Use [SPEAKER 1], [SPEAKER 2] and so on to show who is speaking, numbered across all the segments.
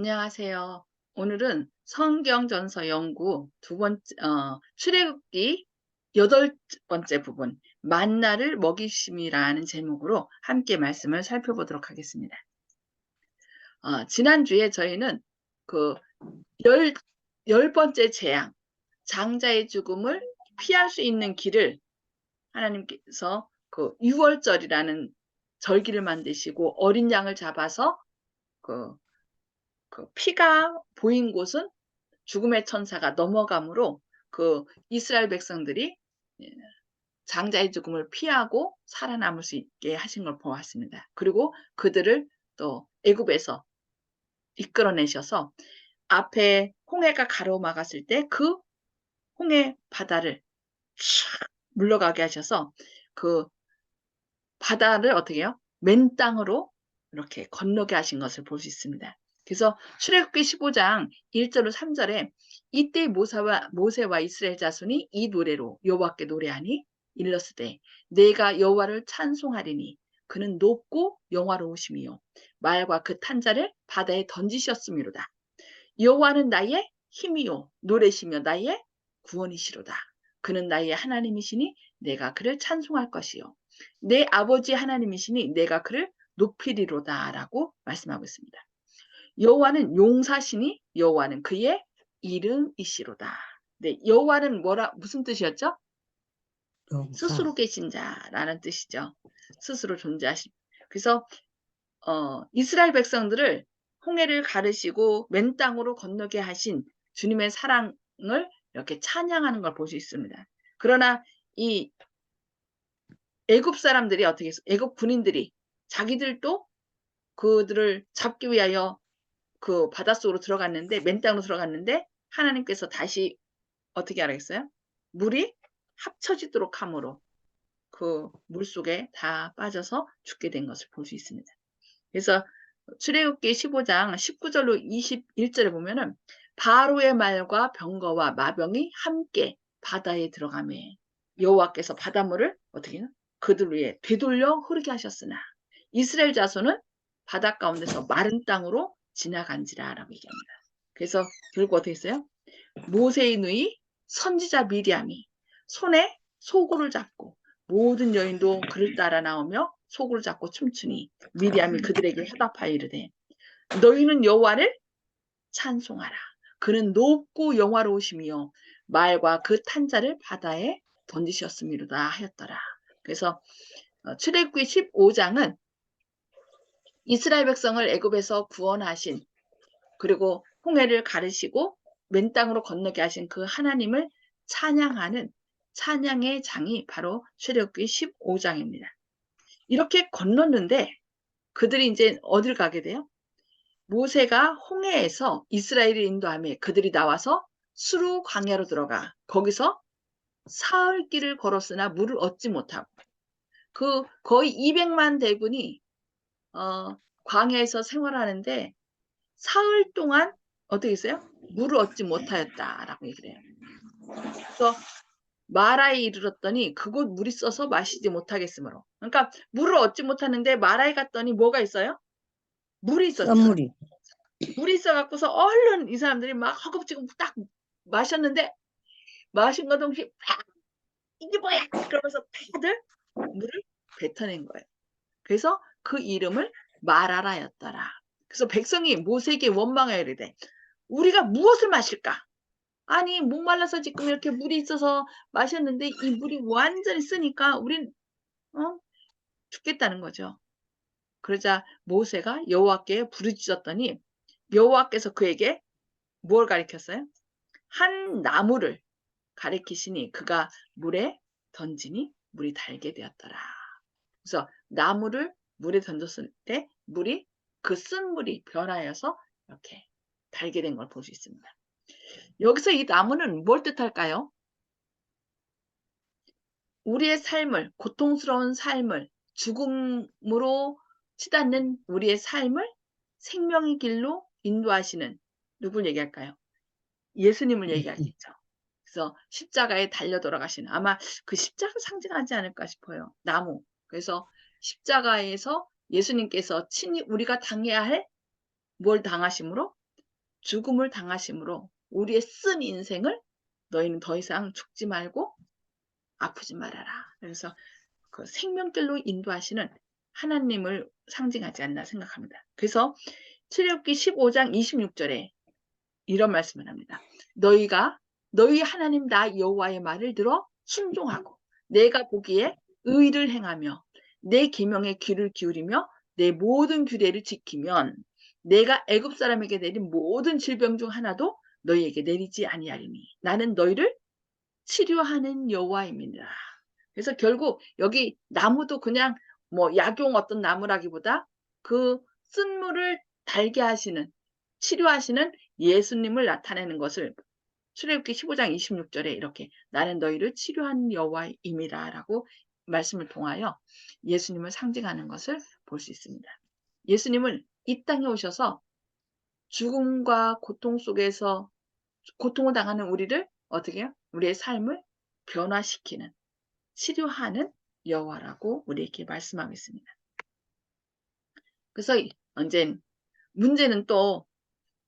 [SPEAKER 1] 안녕하세요. 오늘은 성경전서 연구 두 번째, 출애굽기 여덟 번째 부분, 만나를 먹이심이라는 제목으로 함께 말씀을 살펴보도록 하겠습니다. 지난주에 저희는 그 열, 열 번째 재앙, 장자의 죽음을 피할 수 있는 길을 하나님께서 그 유월절이라는 절기를 만드시고 어린 양을 잡아서 그 피가 보인 곳은 죽음의 천사가 넘어감으로 그 이스라엘 백성들이 장자의 죽음을 피하고 살아남을 수 있게 하신 걸 보았습니다. 그리고 그들을 또 애굽에서 이끌어내셔서 앞에 홍해가 가로막았을 때 그 홍해 바다를 촥 물러가게 하셔서 그 바다를 어떻게 해요? 맨 땅으로 이렇게 건너게 하신 것을 볼 수 있습니다. 그래서 출애굽기 15장 1절로 3절에 이때 모세와 이스라엘 자손이 이 노래로 여호와께 노래하니 일렀으되 내가 여호와를 찬송하리니 그는 높고 영화로우심이요 말과 그 탄자를 바다에 던지셨음이로다. 여호와는 나의 힘이요 노래시며 나의 구원이시로다. 그는 나의 하나님이시니 내가 그를 찬송할 것이요 내 아버지 하나님이시니 내가 그를 높이리로다 라고 말씀하고 있습니다. 여호와는 용사시니 여호와는 그의 이름이시로다. 네, 여호와는 무슨 뜻이었죠?
[SPEAKER 2] 용사.
[SPEAKER 1] 스스로 계신 자라는 뜻이죠. 스스로 존재하신. 그래서 이스라엘 백성들을 홍해를 가르시고 맨 땅으로 건너게 하신 주님의 사랑을 이렇게 찬양하는 걸 볼 수 있습니다. 그러나 이 애굽 사람들이 어떻게 했어? 애굽 군인들이 자기들도 그들을 잡기 위하여 그 바닷속으로 들어갔는데 맨 땅으로 들어갔는데 하나님께서 다시 어떻게 하라겠어요? 물이 합쳐지도록 함으로 그 물속에 다 빠져서 죽게 된 것을 볼 수 있습니다. 그래서 출애굽기 15장 19절로 21절에 보면은 바로의 말과 병거와 마병이 함께 바다에 들어가매 여호와께서 바닷물을 어떻게 해요? 그들 위에 되돌려 흐르게 하셨으나 이스라엘 자손은 바다 가운데서 마른 땅으로 지나간지라라고 얘기합니다. 그래서 결국 어떻게 했어요? 모세의 누이 선지자 미리암이 손에 소고를 잡고 모든 여인도 그를 따라 나오며 소고를 잡고 춤추니 미리암이 그들에게 화답하여 이르되 너희는 여호와를 찬송하라. 그는 높고 영화로우시며 말과 그 탄자를 바다에 던지셨음이로다 하였더라. 그래서 출애굽기 15장은 이스라엘 백성을 애굽에서 구원하신 그리고 홍해를 가르시고 맨 땅으로 건너게 하신 그 하나님을 찬양하는 찬양의 장이 바로 출애굽기 15장입니다. 이렇게 건넜는데 그들이 이제 어딜 가게 돼요? 모세가 홍해에서 이스라엘을 인도하며 그들이 나와서 수루 광야로 들어가 거기서 사흘 길을 걸었으나 물을 얻지 못하고 그 거의 200만 대군이 광야에서 생활하는데 사흘 동안 어떻게 했어요? 물을 얻지 못하였다라고 얘기를 해요. 그래서 마라에 이르렀더니 그곳 물이 써서 마시지 못하겠으므로. 그러니까 물을 얻지 못하는데 마라에 갔더니 뭐가 있어요? 물이 있었죠.
[SPEAKER 2] 썬물이.
[SPEAKER 1] 물이 있어갖고서 얼른 이 사람들이 막 허겁지겁 딱 마셨는데 마신 거 동시에 팍 이게 뭐야? 그러면서 다들 물을 뱉어낸 거예요. 그래서 그 이름을 마라라였더라. 그래서 백성이 모세에게 원망하여 이르되 우리가 무엇을 마실까? 아니 목말라서 지금 이렇게 물이 있어서 마셨는데 이 물이 완전히 쓰니까 우린 죽겠다는 거죠. 그러자 모세가 여호와께 부르짖었더니 여호와께서 그에게 뭘 가리켰어요? 한 나무를 가리키시니 그가 물에 던지니 물이 달게 되었더라. 그래서 나무를 물에 던졌을 때 물이 그 쓴 물이 변하여서 이렇게 달게 된 걸 볼 수 있습니다. 여기서 이 나무는 뭘 뜻할까요? 우리의 삶을 고통스러운 삶을 죽음으로 치닫는 우리의 삶을 생명의 길로 인도하시는 누굴 얘기할까요? 예수님을 얘기하겠죠. 그래서 십자가에 달려 돌아가시는 아마 그 십자가 상징하지 않을까 싶어요. 나무. 그래서 십자가에서 예수님께서 친히 우리가 당해야 할 뭘 당하심으로 죽음을 당하심으로 우리의 쓴 인생을 너희는 더 이상 죽지 말고 아프지 말아라. 그래서 그 생명길로 인도하시는 하나님을 상징하지 않나 생각합니다. 그래서 출애굽기 15장 26절에 이런 말씀을 합니다. 너희가 너희 하나님 나 여호와의 말을 들어 순종하고 내가 보기에 의를 행하며 내 계명에 귀를 기울이며 내 모든 규례를 지키면 내가 애굽 사람에게 내린 모든 질병 중 하나도 너희에게 내리지 아니하리니 나는 너희를 치료하는 여호와입니다. 그래서 결국 여기 나무도 그냥 뭐 약용 어떤 나무라기보다 그 쓴물을 달게 하시는 치료하시는 예수님을 나타내는 것을 출애굽기 15장 26절에 이렇게 나는 너희를 치료하는 여호와임이라 라고 말씀을 통하여 예수님을 상징하는 것을 볼 수 있습니다. 예수님은 이 땅에 오셔서 죽음과 고통 속에서 고통을 당하는 우리를 어떻게 해요? 우리의 삶을 변화시키는 치료하는 여호와라고 우리에게 말씀하고 있습니다. 그래서 언젠 문제는 또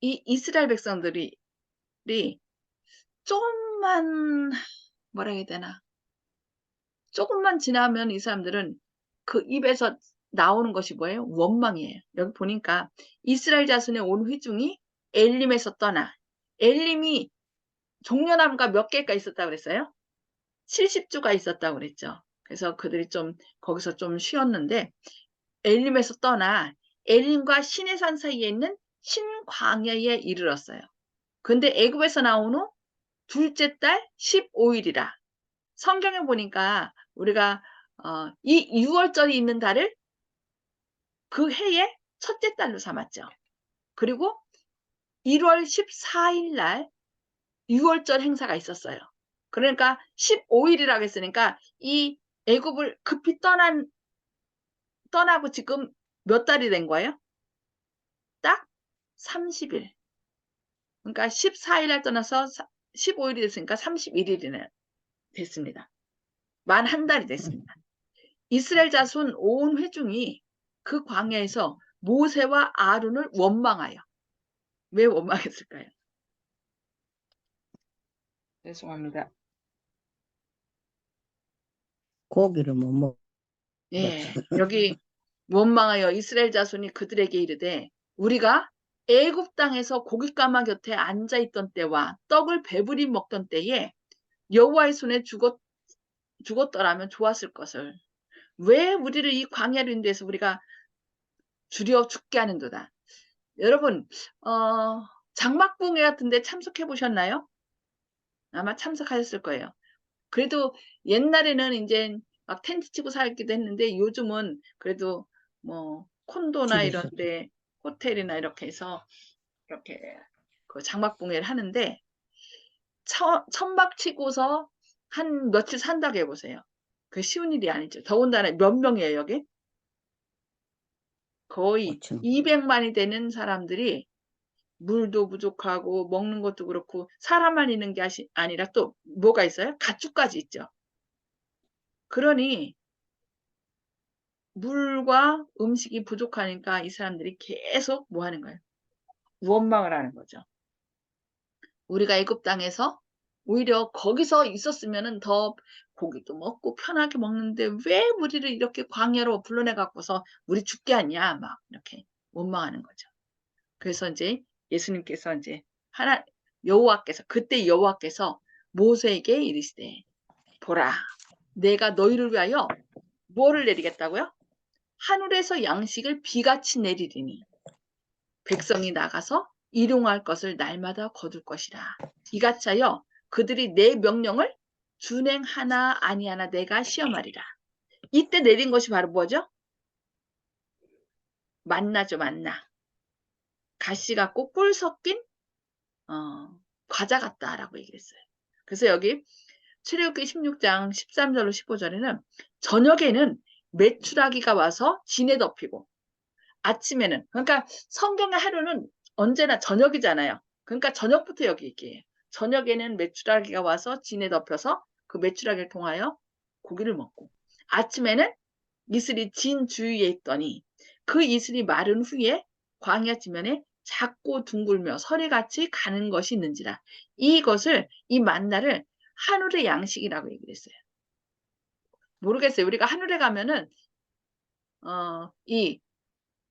[SPEAKER 1] 이 이스라엘 백성들이 조금만 뭐라 해야 되나 조금만 지나면 이 사람들은 그 입에서 나오는 것이 뭐예요? 원망이에요. 여기 보니까 이스라엘 자손의 온 회중이 엘림에서 떠나 엘림이 종려나무가 몇 개가 있었다고 그랬어요? 70주가 있었다고 그랬죠. 그래서 그들이 좀 거기서 좀 쉬었는데 엘림에서 떠나 엘림과 시내산 사이에 있는 신광야에 이르렀어요. 근데 애굽에서 나온 후 둘째 달 15일이라 성경에 보니까 우리가 이 6월절이 있는 달을 그 해의 첫째 달로 삼았죠. 그리고 1월 14일 날 6월절 행사가 있었어요. 그러니까 15일이라고 했으니까 이 애굽을 급히 떠나고 지금 몇 달이 된 거예요? 딱 30일. 그러니까 14일 날 떠나서 15일이 됐으니까 31일이나 됐습니다. 만 한 달이 됐습니다. 이스라엘 자손 온 회중이 그 광야에서 모세와 아론을 원망하여 왜 원망했을까요? 죄송합니다.
[SPEAKER 2] 고기를 못 먹.
[SPEAKER 1] 예, 여기 원망하여 이스라엘 자손이 그들에게 이르되 우리가 애굽 땅에서 고깃가마 곁에 앉아 있던 때와 떡을 배부리 먹던 때에 여호와의 손에 죽었더라면 좋았을 것을 왜 우리를 이 광야로 인도해서 우리가 주려 죽게 하는도다. 여러분 장막봉회 같은데 참석해 보셨나요? 아마 참석하셨을 거예요. 그래도 옛날에는 이제 막 텐트 치고 살기도 했는데 요즘은 그래도 뭐 콘도나
[SPEAKER 2] 집에서.
[SPEAKER 1] 이런데 호텔이나 이렇게 해서 이렇게 그 장막봉회를 하는데 천막 치고서 한 며칠 산다고 해보세요. 그 쉬운 일이 아니죠. 더군다나 몇 명이에요 여기? 거의
[SPEAKER 2] 5천.
[SPEAKER 1] 200만이 되는 사람들이 물도 부족하고 먹는 것도 그렇고 사람만 있는 게 아니라 또 뭐가 있어요? 가축까지 있죠. 그러니 물과 음식이 부족하니까 이 사람들이 계속 뭐 하는 거예요? 원망을 하는 거죠. 우리가 애굽 땅에서 오히려 거기서 있었으면은 더 고기도 먹고 편하게 먹는데 왜 우리를 이렇게 광야로 불러내 갖고서 우리 죽게 하냐 막 이렇게 원망하는 거죠. 그래서 이제 예수님께서 이제 여호와께서 그때 여호와께서 모세에게 이르시되 보라 내가 너희를 위하여 뭐를 내리겠다고요? 하늘에서 양식을 비같이 내리리니 백성이 나가서 일용할 것을 날마다 거둘 것이라. 이같이 하여 그들이 내 명령을 준행하나 아니하나 내가 시험하리라. 이때 내린 것이 바로 뭐죠? 만나죠, 만나. 가시 같고 꿀 섞인 과자 같다라고 얘기했어요. 그래서 여기 출애굽기 16장 13절로 15절에는 저녁에는 메추라기가 와서 진에 덮이고 아침에는 그러니까 성경의 하루는 언제나 저녁이잖아요. 그러니까 저녁부터 여기 얘기해요. 저녁에는 메추라기가 와서 진에 덮여서 그 메추라기를 통하여 고기를 먹고 아침에는 이슬이 진 주위에 있더니 그 이슬이 마른 후에 광야 지면에 작고 둥글며 서리같이 가는 것이 있는지라. 이것을 이 만나를 하늘의 양식이라고 얘기를 했어요. 모르겠어요. 우리가 하늘에 가면은 이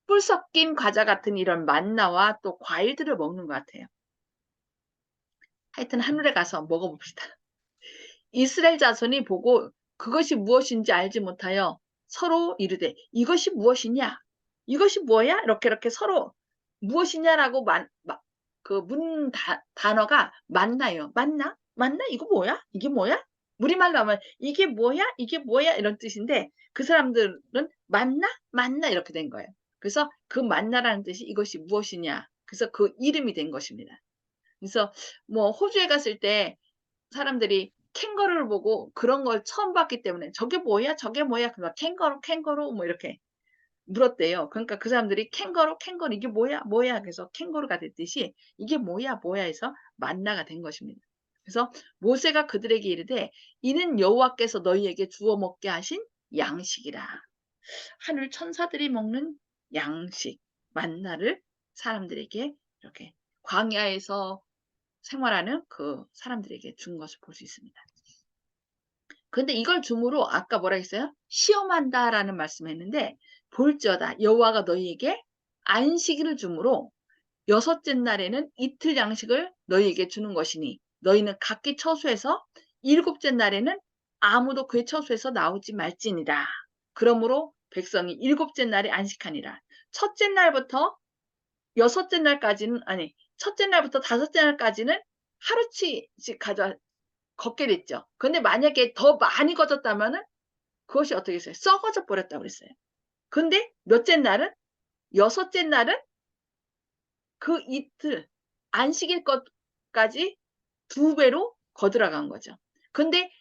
[SPEAKER 1] 뿔 섞인 과자 같은 이런 만나와 또 과일들을 먹는 것 같아요. 하여튼 하늘에 가서 먹어봅시다. 이스라엘 자손이 보고 그것이 무엇인지 알지 못하여 서로 이르되 이것이 무엇이냐? 이것이 뭐야? 이렇게 서로 무엇이냐라고 문 단어가 만나요. 만나? 만나? 이거 뭐야? 이게 뭐야? 우리말로 하면 이게 뭐야? 이게 뭐야? 이런 뜻인데 그 사람들은 만나? 만나 이렇게 된 거예요. 그래서 그 만나라는 뜻이 이것이 무엇이냐? 그래서 그 이름이 된 것입니다. 그래서 뭐 호주에 갔을 때 사람들이 캥거루를 보고 그런 걸 처음 봤기 때문에 "저게 뭐야? 저게 뭐야?" 그러면 "캥거루 뭐 이렇게 물었대요. 그러니까 그 사람들이 캥거루 이게 뭐야? 뭐야?" 그래서 캥거루가 됐듯이 이게 뭐야? 뭐야? 해서 만나가 된 것입니다. 그래서 모세가 그들에게 이르되 이는 여호와께서 너희에게 주어 먹게 하신 양식이라. 하늘 천사들이 먹는 양식, 만나를 사람들에게 이렇게 광야에서 생활하는 그 사람들에게 준 것을 볼 수 있습니다. 근데 이걸 줌으로 아까 뭐라 했어요? 시험한다라는 말씀했는데 볼지어다 여호와가 너희에게 안식일을 줌으로 여섯째 날에는 이틀 양식을 너희에게 주는 것이니 너희는 각기 처소에서 일곱째 날에는 아무도 그의 처소에서 나오지 말지니라. 그러므로 백성이 일곱째 날에 안식하니라. 첫째 날부터 여섯째 날까지는 아니 첫째 날부터 다섯째 날까지는 하루치씩 걷게 됐죠. 근데 만약에 더 많이 걷었다면은 그것이 어떻게 됐어요? 썩어져 버렸다고 그랬어요. 근데 몇째 날은 여섯째 날은 그 이틀 안식일 것까지 2배로 거들어간 거죠. 근데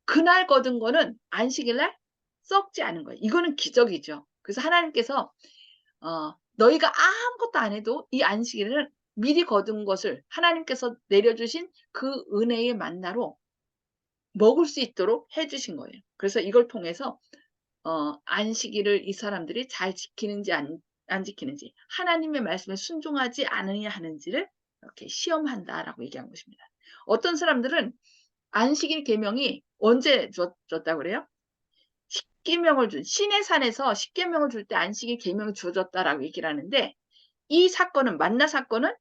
[SPEAKER 1] 그날 거둔 거는 안식일 날 썩지 않은 거예요. 이거는 기적이죠. 그래서 하나님께서 너희가 아무것도 안 해도 이 안식일을 미리 거둔 것을 하나님께서 내려주신 그 은혜의 만나로 먹을 수 있도록 해 주신 거예요. 그래서 이걸 통해서 안식일을 이 사람들이 잘 지키는지 안 지키는지 하나님의 말씀에 순종하지 않으냐 하는지를 이렇게 시험한다라고 얘기한 것입니다. 어떤 사람들은 안식일 계명이 언제 줬다고 그래요? 십계명을 준 시내산에서 십계명을 줄 때 안식일 계명이 주어졌다라고 얘기를 하는데 이 사건은 만나 사건은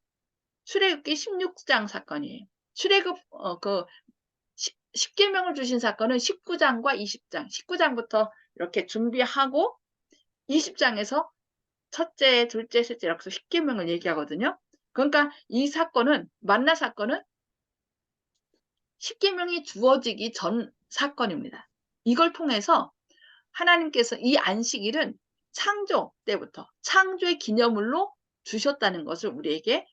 [SPEAKER 1] 출애굽기 16장 사건이에요. 출애굽 그 십계명을 주신 사건은 19장과 20장, 19장부터 이렇게 준비하고 20장에서 첫째, 둘째, 셋째 이렇게 해서 십계명을 얘기하거든요. 그러니까 이 사건은 만나 사건은 십계명이 주어지기 전 사건입니다. 이걸 통해서 하나님께서 이 안식일은 창조 때부터 창조의 기념물로 주셨다는 것을 우리에게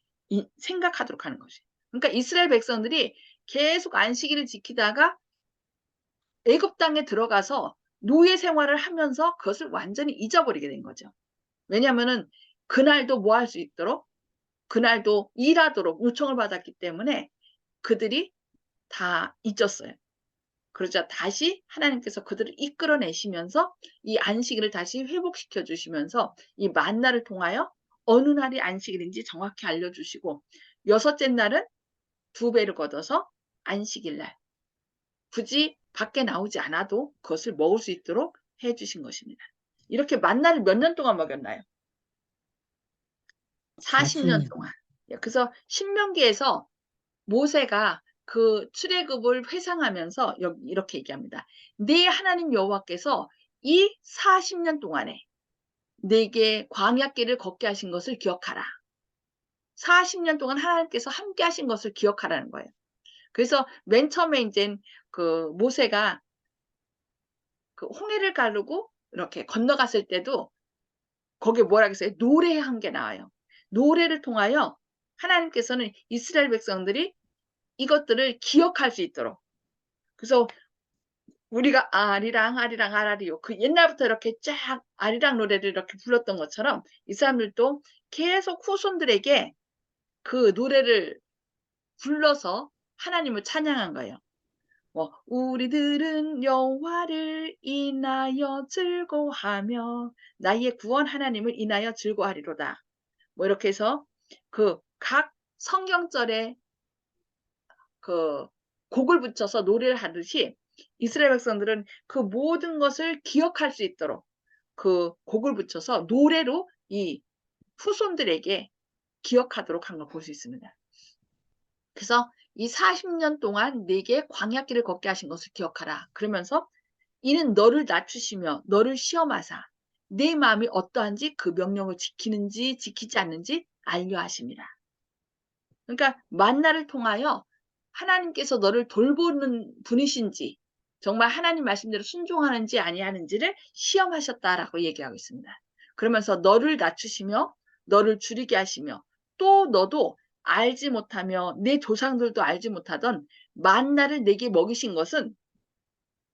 [SPEAKER 1] 생각하도록 하는 것이에요. 그러니까 이스라엘 백성들이 계속 안식일을 지키다가 애굽 땅에 들어가서 노예 생활을 하면서 그것을 완전히 잊어버리게 된 거죠. 왜냐하면은 그날도 뭐 할 수 있도록 그날도 일하도록 요청을 받았기 때문에 그들이 다 잊었어요. 그러자 다시 하나님께서 그들을 이끌어내시면서 이 안식일을 다시 회복시켜 주시면서 이 만나를 통하여 어느 날이 안식일인지 정확히 알려주시고 여섯째 날은 2배를 걷어서 안식일 날 굳이 밖에 나오지 않아도 그것을 먹을 수 있도록 해 주신 것입니다. 이렇게 만나를 몇 년 동안 먹였나요? 40년
[SPEAKER 2] 40년.
[SPEAKER 1] 동안. 그래서 신명기에서 모세가 그 출애굽을 회상하면서 여기 이렇게 얘기합니다. "네 하나님 여호와께서 이 40년 동안에 내게 광야길을 걷게 하신 것을 기억하라." 40년 동안 하나님께서 함께 하신 것을 기억하라는 거예요. 그래서 맨 처음에 인젠 그 모세가 그 홍해를 가르고 이렇게 건너갔을 때도 거기에 뭐라 그랬어요? 노래한 게 나와요. 노래를 통하여 하나님께서는 이스라엘 백성들이 이것들을 기억할 수 있도록 그래서 우리가 아리랑 아리랑 아라리요 그 옛날부터 이렇게 쫙 아리랑 노래를 이렇게 불렀던 것처럼 이 사람들도 계속 후손들에게 그 노래를 불러서 하나님을 찬양한 거예요. 뭐 우리들은 여호와를 인하여 즐거워하며 나의 구원 하나님을 인하여 즐거워하리로다. 뭐 이렇게 해서 그 각 성경절에 그 곡을 붙여서 노래를 하듯이 이스라엘 백성들은 그 모든 것을 기억할 수 있도록 그 곡을 붙여서 노래로 이 후손들에게 기억하도록 한 걸 볼 수 있습니다. 그래서 이 40년 동안 내게 광야길을 걷게 하신 것을 기억하라. 그러면서 이는 너를 낮추시며 너를 시험하사 내 마음이 어떠한지 그 명령을 지키는지 지키지 않는지 알려 하심이라. 그러니까 만나를 통하여 하나님께서 너를 돌보는 분이신지 정말 하나님 말씀대로 순종하는지 아니하는지를 시험하셨다라고 얘기하고 있습니다. 그러면서 너를 낮추시며 너를 줄이게 하시며 또 너도 알지 못하며 내 조상들도 알지 못하던 만나를 내게 먹이신 것은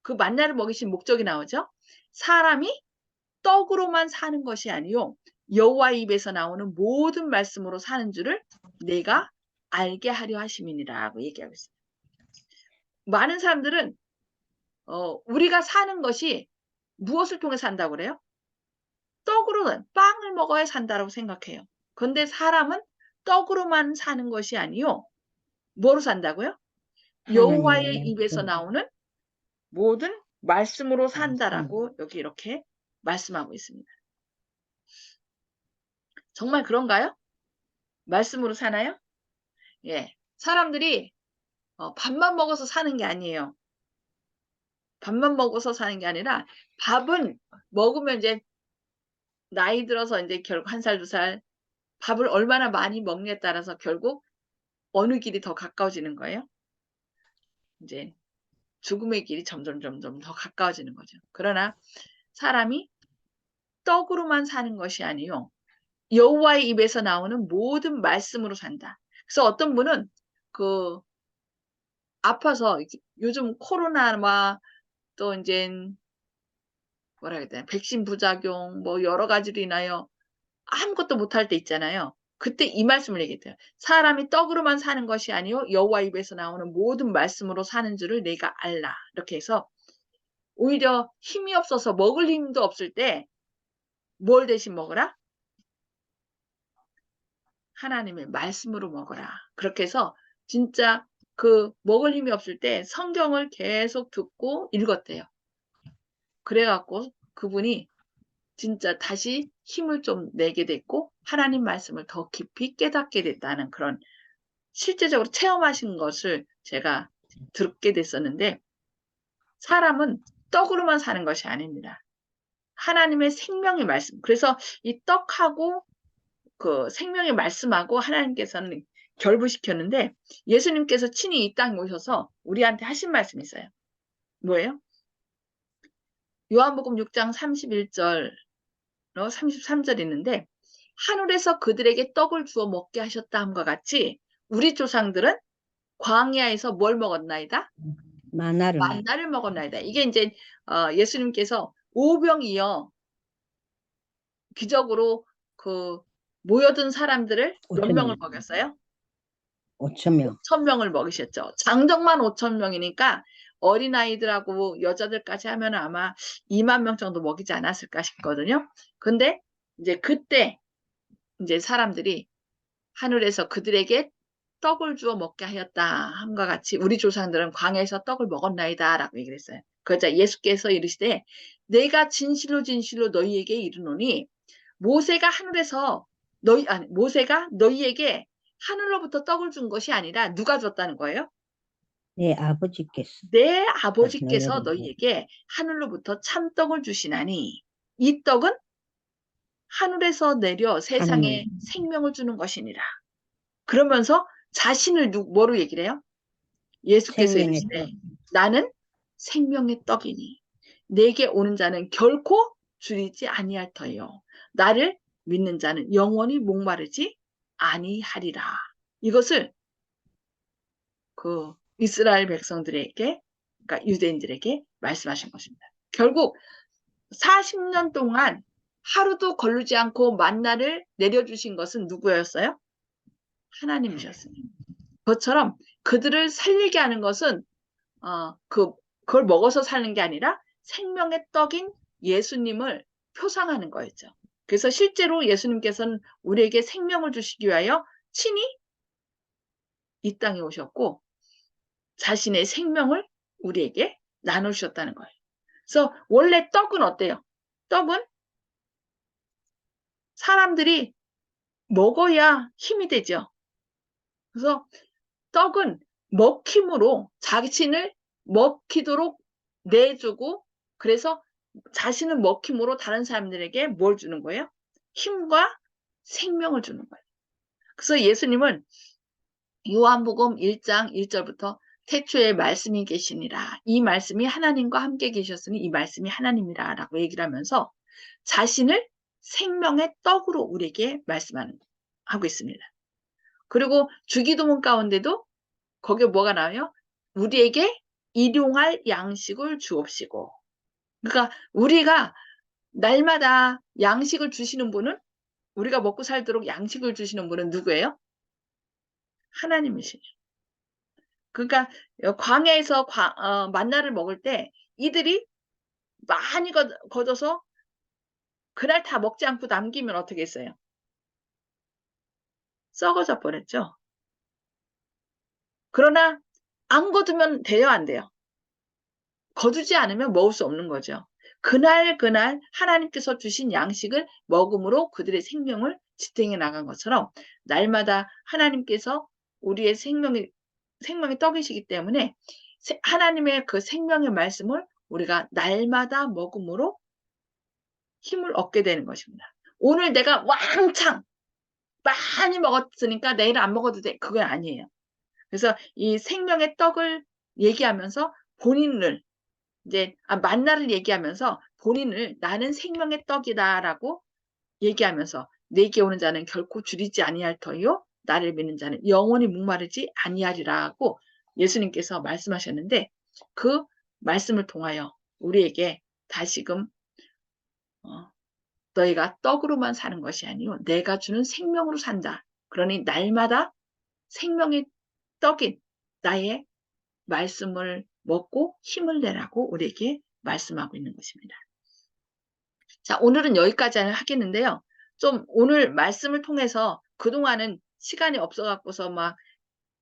[SPEAKER 1] 그 만나를 먹이신 목적이 나오죠. 사람이 떡으로만 사는 것이 아니요 여호와 입에서 나오는 모든 말씀으로 사는 줄을 내가 알게 하려 하심이니라고 얘기하고 있습니다. 많은 사람들은 우리가 사는 것이 무엇을 통해 산다고 그래요? 떡으로는 빵을 먹어야 산다라고 생각해요. 그런데 사람은 떡으로만 사는 것이 아니요 뭐로 산다고요?
[SPEAKER 2] 하나님의
[SPEAKER 1] 여호와의 입에서
[SPEAKER 2] 말씀.
[SPEAKER 1] 나오는 모든 말씀으로
[SPEAKER 2] 말씀.
[SPEAKER 1] 산다라고 여기 이렇게 말씀하고 있습니다. 정말 그런가요? 말씀으로 사나요? 예. 사람들이 밥만 먹어서 사는 게 아니에요. 밥만 먹어서 사는 게 아니라 밥은 먹으면 이제 나이 들어서 인제 결국 1 살, 2 살 밥을 얼마나 많이 먹느냐에 따라서 결국 어느 길이 더 가까워지는 거예요? 인제 죽음의 길이 점점 더 가까워지는 거죠. 그러나 사람이 떡으로만 사는 것이 아니요 여호와의 입에서 나오는 모든 말씀으로 산다. 그래서 어떤 분은 그 아파서 이렇게 요즘 코로나와 또 인젠 뭐라 그래야 되나 백신 부작용 뭐 여러 가지로 인하여 아무것도 못할 때 있잖아요. 그때 이 말씀을 얘기했대요. "사람이 떡으로만 사는 것이 아니요 여호와 입에서 나오는 모든 말씀으로 사는 줄을 내가 알라." 이렇게 해서 오히려 힘이 없어서 먹을 힘도 없을 때 뭘 대신 먹으라? 하나님의 말씀으로 먹어라. 그렇게 해서 진짜 그 먹을 힘이 없을 때 성경을 계속 듣고 읽었대요. 그래 갖고 그분이 진짜 다시 힘을 좀 내게 됐고 하나님 말씀을 더 깊이 깨닫게 됐다는 그런 실제적으로 체험하신 것을 제가 듣게 됐었는데 사람은 떡으로만 사는 것이 아닙니다. 하나님의 생명의 말씀. 그래서 이 떡하고 그 생명의 말씀하고 하나님께서는 결부시켰는데 예수님께서 친히 이 땅에 오셔서 우리한테 하신 말씀이 있어요. 뭐예요? 요한복음 6장 31절 33절 있는데 하늘에서 그들에게 떡을 주어 먹게 하셨다 함과 같이 우리 조상들은 광야에서 뭘 먹었나이다?
[SPEAKER 2] 만나를 먹.
[SPEAKER 1] 만나를 먹었나이다. 이게 인제 예수님께서 오병이어 기적으로 그 모여든 사람들을 몇
[SPEAKER 2] 5천
[SPEAKER 1] 명을
[SPEAKER 2] 명.
[SPEAKER 1] 먹였어요?
[SPEAKER 2] 5천 명.
[SPEAKER 1] 5천 명을 먹이셨죠. 장정만 5천 명이니까 어린아이들하고 여자들까지 하면은 아마 2만 명 정도 먹이지 않았을까 싶거든요. 근데 인제 그때 인제 사람들이 하늘에서 그들에게 떡을 주어 먹게 하였다 함과 같이 우리 조상들은 광야에서 떡을 먹었나이다라고 얘기를 했어요. 그러자 예수께서 이르시되 내가 진실로 진실로 너희에게 이르노니 모세가 너희에게 하늘로부터 떡을 준 것이 아니라 누가 줬다는 거예요?
[SPEAKER 2] 내 아버지께서
[SPEAKER 1] 내 아버지께서
[SPEAKER 2] 너희에게
[SPEAKER 1] 너희에게 하늘로부터 참떡을 주시나니 이 떡은 하늘에서 내려 세상에
[SPEAKER 2] 하나님
[SPEAKER 1] 생명을 주는 것이니라. 그러면서 자신을 뭐로 얘기를 해요? 예수께서
[SPEAKER 2] 생명의
[SPEAKER 1] 이르시되
[SPEAKER 2] 떡.
[SPEAKER 1] 나는 생명의 떡이니 내게 오는 자는 결코 줄이지 아니할 터요. 나를 믿는 자는 영원히 목마르지 아니하리라. 이것을 그 이스라엘 백성들에게 그러니까 유대인들에게 말씀하신 것입니다. 결국 40년 동안 하루도 걸르지 않고 만나를 내려주신 것은 누구였어요? 하나님이셨습니다. 그것처럼 그들을 살리게 하는 것은 그걸 먹어서 사는 게 아니라 생명의 떡인 예수님을 표상하는 거였죠. 그래서 실제로 예수님께서는 우리에게 생명을 주시기 위하여 친히 이 땅에 오셨고 자신의 생명을 우리에게 나누셨다는 거예요. 그래서 원래 떡은 어때요? 떡은 사람들이 먹어야 힘이 되죠. 그래서 떡은 먹힘으로 자신을 먹히도록 내주고 그래서 자신을 먹힘으로 다른 사람들에게 뭘 주는 거예요? 힘과 생명을 주는 거예요. 그래서 예수님은 요한복음 1장 1절부터 태초에 말씀이 계시니라. 이 말씀이 하나님과 함께 계셨으니 이 말씀이 하나님이라 라고 얘기를 하면서 자신을 생명의 떡으로 우리에게 하고 있습니다. 그리고 주기도문 가운데도 거기에 뭐가 나와요? 우리에게 일용할 양식을 주옵시고. 그러니까 우리가 날마다 양식을 주시는 분은 우리가 먹고 살도록 양식을 주시는 분은 누구예요? 하나님이시죠. 그러니까 광야에서 만나를 먹을 때 이들이 많이 거둬서 그날 다 먹지 않고 남기면 어떻게 했어요? 썩어져 버렸죠. 그러나 안 거두면 돼요, 안 돼요? 거두지 않으면 먹을 수 없는 거죠. 그날 하나님께서 주신 양식을 먹음으로 그들의 생명을 지탱해 나간 것처럼 날마다 하나님께서 우리의 생명의 떡이시기 때문에 하나님의 그 생명의 말씀을 우리가 날마다 먹음으로 힘을 얻게 되는 것입니다. 오늘 내가 왕창 많이 먹었으니까 내일은 안 먹어도 돼. 그건 아니에요. 그래서 이 생명의 떡을 얘기하면서 본인을 이제 만나를 얘기하면서 본인을 나는 생명의 떡이다라고 얘기하면서 내게 오는 자는 결코 줄이지 아니할 터요 나를 믿는 자는 영원히 목마르지 아니하리라고 예수님께서 말씀하셨는데 그 말씀을 통하여 우리에게 다시금 너희가 떡으로만 사는 것이 아니요 내가 주는 생명으로 산다. 그러니 날마다 생명의 떡인 나의 말씀을 먹고 힘을 내라고 우리에게 말씀하고 있는 것입니다. 자, 오늘은 여기까지 하겠는데요. 좀 오늘 말씀을 통해서 그동안은 시간이 없어갖고서 막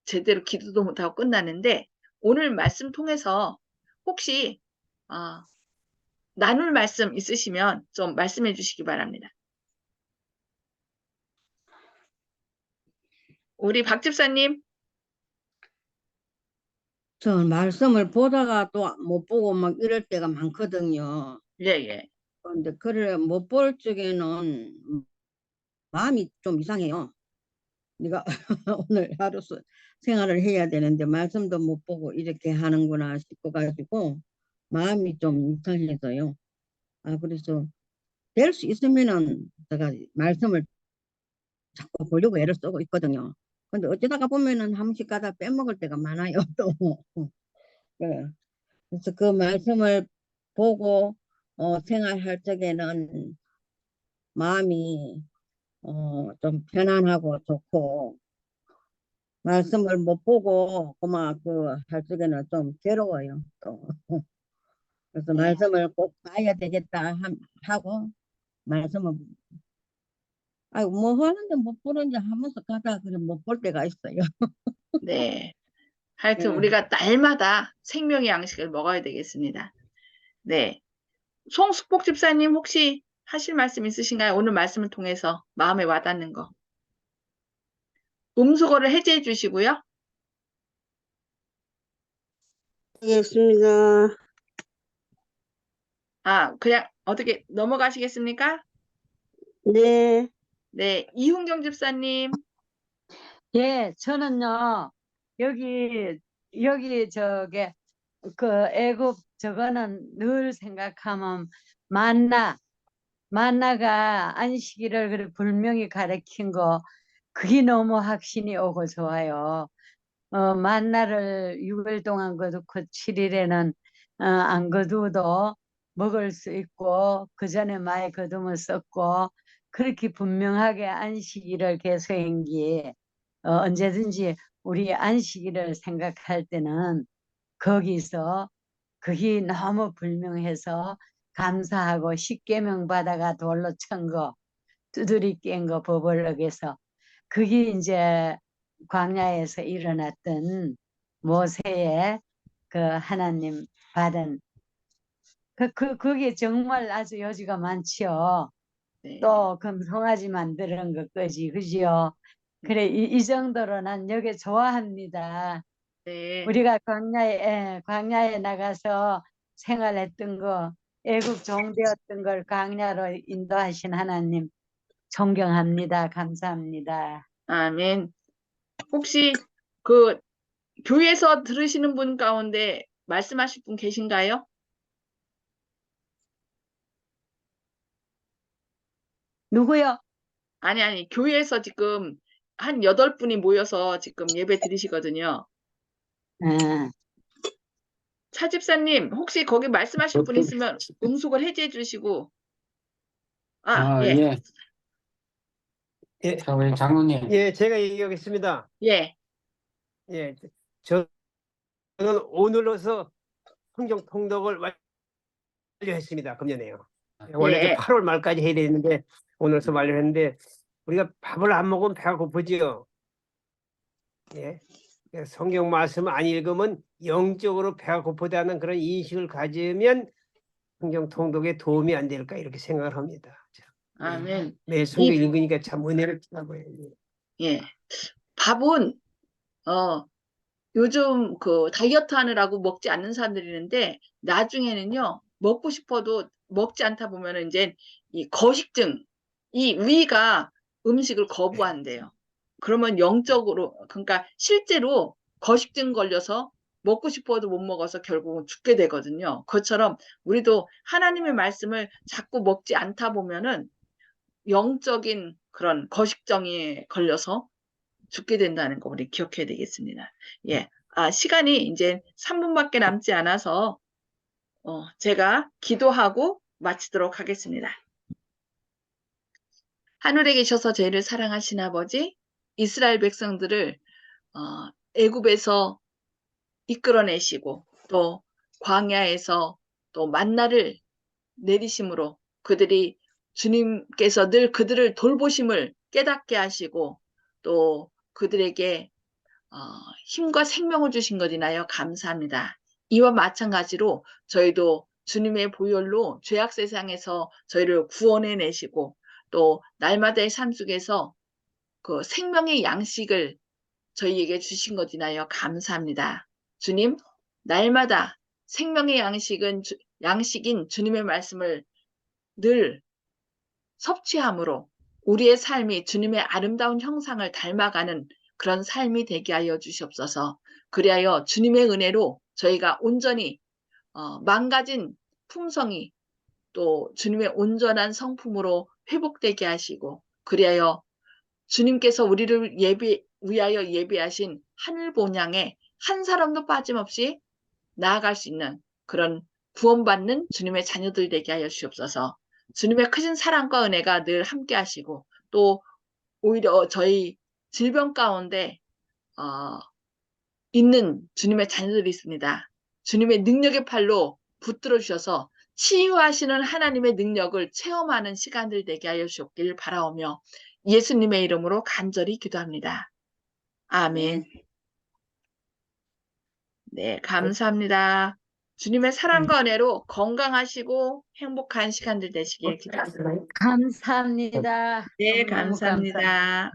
[SPEAKER 1] 제대로 기도도 못하고 끝났는데 오늘 말씀 통해서 혹시 나눌 말씀 있으시면 좀 말씀해 주시기 바랍니다. 우리 박 집사님.
[SPEAKER 2] 저 말씀을 보다가 또 못 보고 막 이럴 때가 많거든요.
[SPEAKER 1] 예, 예.
[SPEAKER 2] 그런데 그를 못 볼 적에는 마음이 좀 이상해요. 네가 오늘 하루 생활을 해야 되는데 말씀도 못 보고 이렇게 하는구나 싶어 가지고 마음이 좀 이상해서요. 그래서 될 수 있으면은 제가 말씀을 자꾸 보려고 애를 쓰고 있거든요. 근데 어쩌다가 보면은 한 번씩 가다 빼먹을 때가 많아요, 또. 네. 그래서 그 말씀을 보고 생활할 적에는 마음이 좀 편안하고 좋고 말씀을 못 보고 그만 할 적에는 좀 괴로워요, 또. 그래서
[SPEAKER 1] 네.
[SPEAKER 2] 말씀을 꼭 봐야 되겠다 하고 말씀을 뭐 하는데 못 보는지 하면서 가다 그래 못 볼 때가 있어요.
[SPEAKER 1] 네. 하여튼
[SPEAKER 2] 네.
[SPEAKER 1] 우리가 날마다 생명의 양식을 먹어야 되겠습니다. 네. 송숙복 집사님 혹시 하실 말씀 있으신가요? 오늘 말씀을 통해서 마음에 와닿는 거. 음수거를 해제해 주시고요.
[SPEAKER 3] 알겠습니다.
[SPEAKER 1] 그냥 어떻게 넘어가시겠습니까?
[SPEAKER 3] 네.
[SPEAKER 1] 네. 이훈경 집사님.
[SPEAKER 4] 예, 저는요, 여기 애굽 저거는 늘 생각하면 만나가 안식일을 그래 분명히 가리킨 거, 그게 너무 확신이 오고 좋아요. 만나를 6일 동안 거두고 7일에는 안 거두어도 먹을 수 있고 그 전에 많이 거두면 썼고 그렇게 분명하게 안식일을 계속한 게 언제든지 우리 안식일을 생각할 때는 거기서 그게 너무 분명해서 감사하고 십계명 받아가 돌로 천 거 두드리 깬 거 버벌럭에서 그게 이제 광야에서 일어났던 모세의 그 하나님 받은 그게 정말 아주 여지가 많지요.
[SPEAKER 1] 네.
[SPEAKER 4] 또 금송아지 만드는 것까지 그지요. 그래 이 정도로 난 여기 좋아합니다.
[SPEAKER 1] 네.
[SPEAKER 4] 우리가 광야에 나가서 생활했던 거, 애국 종되었던 걸 광야로 인도하신 하나님 존경합니다. 감사합니다.
[SPEAKER 1] 아멘. 혹시 그 교회에서 들으시는 분 가운데 말씀하실 분 계신가요?
[SPEAKER 4] 누구요?
[SPEAKER 1] 아니, 교회에서 지금 한 8분이 모여서 지금 예배 드리시거든요.
[SPEAKER 4] 아,
[SPEAKER 1] 차 집사님, 혹시 거기 말씀하실 분 있으면 음속을 해제해 주시고. 예.
[SPEAKER 5] 예.
[SPEAKER 3] 예,
[SPEAKER 5] 우리 장로님.
[SPEAKER 3] 예, 제가 얘기하겠습니다.
[SPEAKER 1] 예.
[SPEAKER 3] 예, 저는 오늘로서 성경 통독을 완료했습니다. 금년에요. 원래
[SPEAKER 1] 예.
[SPEAKER 3] 8월 말까지 해야 되는데 오늘서 완료했는데 우리가 밥을 안 먹으면 배가 고프지요. 예, 성경 말씀 안 읽으면 영적으로 배가 고프다는 그런 인식을 가지면 성경 통독에 도움이 안 될까 이렇게 생각을 합니다.
[SPEAKER 1] 아멘.
[SPEAKER 3] 매 성경 읽으니까 참 은혜를 받고요.
[SPEAKER 1] 예. 밥은 요즘 그 다이어트 하느라고 먹지 않는 사람들이 있는데 나중에는요 먹고 싶어도 먹지 않다 보면은 이제 이 거식증, 이 위가 음식을 거부한대요. 그러면 영적으로 그러니까 실제로 거식증 걸려서 먹고 싶어도 못 먹어서 결국은 죽게 되거든요. 그것처럼 우리도 하나님의 말씀을 자꾸 먹지 않다 보면은 영적인 그런 거식증에 걸려서 죽게 된다는 거 우리 기억해야 되겠습니다. 예. 시간이 이제 3분밖에 남지 않아서 제가 기도하고 마치도록 하겠습니다. 하늘에 계셔서 저희를 사랑하신 아버지, 이스라엘 백성들을 애굽에서 이끌어내시고 또 광야에서 또 만나를 내리심으로 그들이 주님께서 늘 그들을 돌보심을 깨닫게 하시고 또 그들에게 힘과 생명을 주신 것 인하여 감사합니다. 이와 마찬가지로 저희도 주님의 보혈로 죄악 세상에서 저희를 구원해 내시고 또 날마다의 삶 속에서 그 생명의 양식을 저희에게 주신 것 인하여 감사합니다. 주님, 날마다 생명의 양식인 주님의 말씀을 늘 섭취함으로 우리의 삶이 주님의 아름다운 형상을 닮아가는 그런 삶이 되게 하여 주시옵소서. 그리하여 주님의 은혜로 저희가 온전히 망가진 품성이 또 주님의 온전한 성품으로 회복되게 하시고 그리하여 주님께서 우리를 위하여 예비하신 하늘 본향에 한 사람도 빠짐없이 나아갈 수 있는 그런 구원받는 주님의 자녀들 되게 하여 주시옵소서. 주님의 크신 사랑과 은혜가 늘 함께 하시고 또 오히려 저희 질병 가운데 있는 주님의 자녀들이 있습니다. 주님의 능력의 팔로 붙들어 주셔서 치유하시는 하나님의 능력을 체험하는 시간들 되게 하여 주옵길 바라오며 예수님의 이름으로 간절히 기도합니다. 아멘. 네, 감사합니다. 주님의 사랑과 은혜로 건강하시고 행복한 시간들 되시길 기도합니다.
[SPEAKER 4] 감사합니다.
[SPEAKER 1] 네,
[SPEAKER 4] 너무너무 감사합니다.
[SPEAKER 1] 감사합니다.